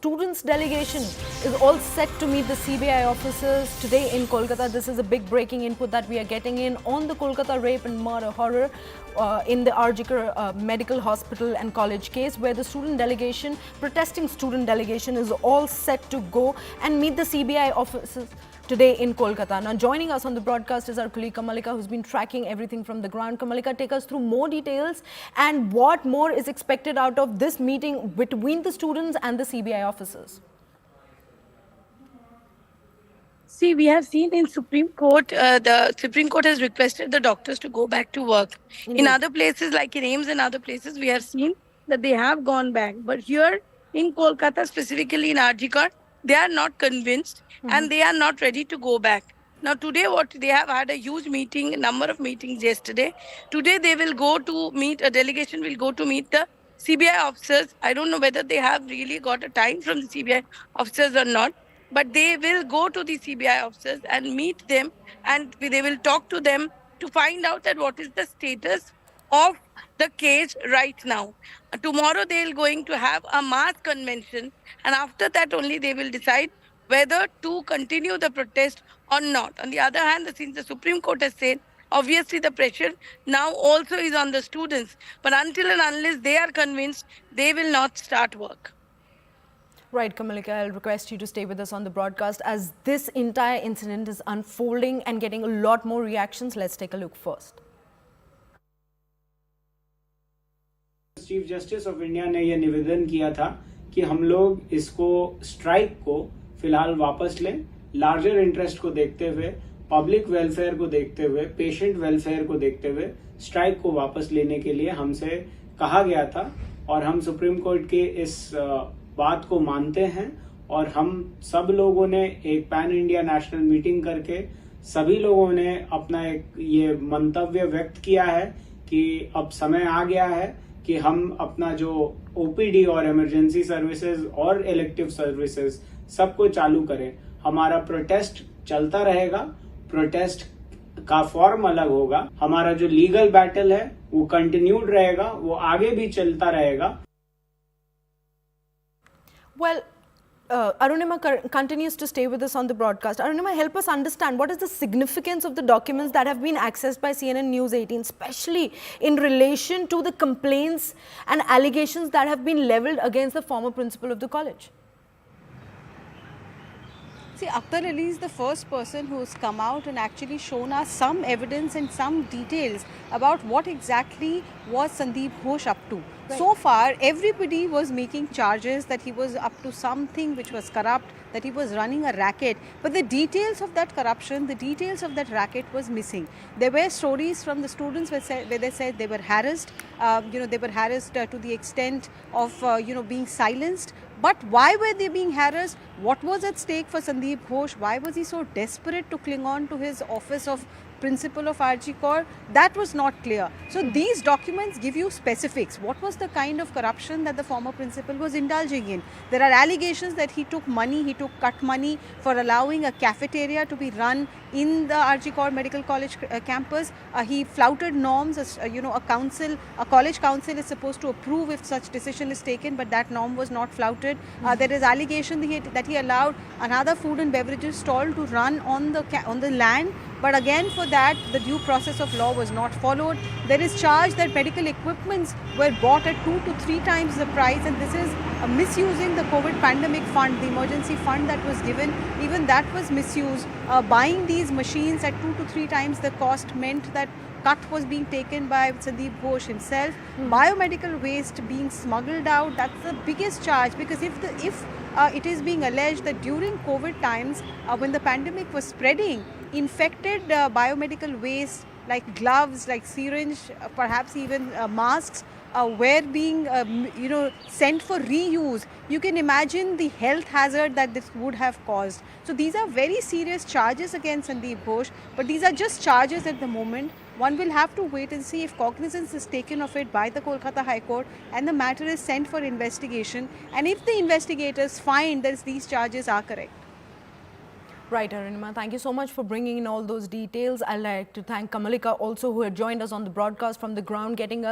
students' delegation is all set to meet the CBI officers today in Kolkata. This is a big breaking input that we are getting in on the Kolkata rape and murder horror in the RG Kar Medical Hospital and College case, where the student delegation, protesting student delegation, is all set to go and meet the CBI officers today in Kolkata. Now, joining us on the broadcast is our colleague Kamalika, who's been tracking everything from the ground. Kamalika, take us through more details and what more is expected out of this meeting between the students and the CBI officers. See, we have seen in Supreme Court, the Supreme Court has requested the doctors to go back to work. In other places, like in AIIMS and other places, we have seen that they have gone back. But here in Kolkata, specifically in RG Kar, they are not convinced and they are not ready to go back. Now, today, what they have had a huge meeting, a number of meetings yesterday. Today, they will go to meet, a delegation will go to meet the CBI officers. I don't know whether they have really got a time from the CBI officers or not, but they will go to the CBI officers and meet them, and they will talk to them to find out that what is the status of the case right now. Tomorrow they are going to have a mass convention, and after that only they will decide whether to continue the protest or not. On the other hand, since the Supreme Court has said, obviously the pressure now also is on the students, but until and unless they are convinced, they will not start work. Right, Kamalika, I'll request you to stay with us on the broadcast as this entire incident is unfolding and getting a lot more reactions. Let's take a look first. Chief justice of India ने यह निवेदन किया था कि हम लोग इसको strike को फिलहाल वापस लें, लार्जर इंटरेस्ट को देखते हुए, पब्लिक वेलफेयर को देखते हुए, पेशेंट वेलफेयर को देखते हुए स्ट्राइक को वापस लेने के लिए हमसे कहा गया था और हम सुप्रीम कोर्ट के इस बात को मानते हैं और हम सब लोगों ने एक पैन इंडिया नेशनल मीटिंग करके सभी लोगों ने अपना एक ये मंतव्य व्यक्त किया है कि अब समय आ गया है कि हम अपना जो ओपीडी और इमरजेंसी सर्विसेज और इलेक्टिव सर्विसेज सबको चालू करें। हमारा प्रोटेस्ट चलता रहेगा, प्रोटेस्ट का फॉर्म अलग होगा, हमारा जो लीगल बैटल है वो कंटिन्यूड रहेगा, वो आगे भी चलता रहेगा। Well, Arunima continues to stay with us on the broadcast. Arunima, help us understand what is the significance of the documents that have been accessed by CNN News 18, especially in relation to the complaints and allegations that have been leveled against the former principal of the college. See, Akhtar Ali is the first person who has come out and actually shown us some evidence and some details about what exactly was Sandeep Ghosh up to. Right. So far, everybody was making charges that he was up to something which was corrupt, that he was running a racket. But the details of that corruption, the details of that racket was missing. There were stories from the students where they said they were harassed. They were harassed to the extent of, being silenced. But why were they being harassed? What was at stake for Sandeep Ghosh? Why was he so desperate to cling on to his office of principal of RG Kar? That was not clear. So these documents give you specifics. What was the kind of corruption that the former principal was indulging in? There are allegations that he took money, he took cut money for allowing a cafeteria to be run in the RG Kar Medical College campus. He flouted norms. A college council is supposed to approve if such decision is taken, but that norm was not flouted. There is allegation that he allowed another food and beverages stall to run on the land. But again, for that, the due process of law was not followed. There is charge that medical equipments were bought at 2 to 3 times the price, and this is misusing the COVID pandemic fund, the emergency fund that was given. Even that was misused. Buying these machines at 2 to 3 times the cost meant that cut was being taken by Sandeep Ghosh himself. Biomedical waste being smuggled out, that's the biggest charge, because if it is being alleged that during COVID times, when the pandemic was spreading, infected biomedical waste like gloves, like syringe, perhaps even masks, were being sent for reuse. You can imagine the health hazard that this would have caused. So these are very serious charges against Sandeep Ghosh, but these are just charges at the moment. One will have to wait and see if cognizance is taken of it by the Kolkata High Court and the matter is sent for investigation, and if the investigators find that these charges are correct. Right, Arunima, thank you so much for bringing in all those details. I'd like to thank Kamalika also, who had joined us on the broadcast from the ground, getting us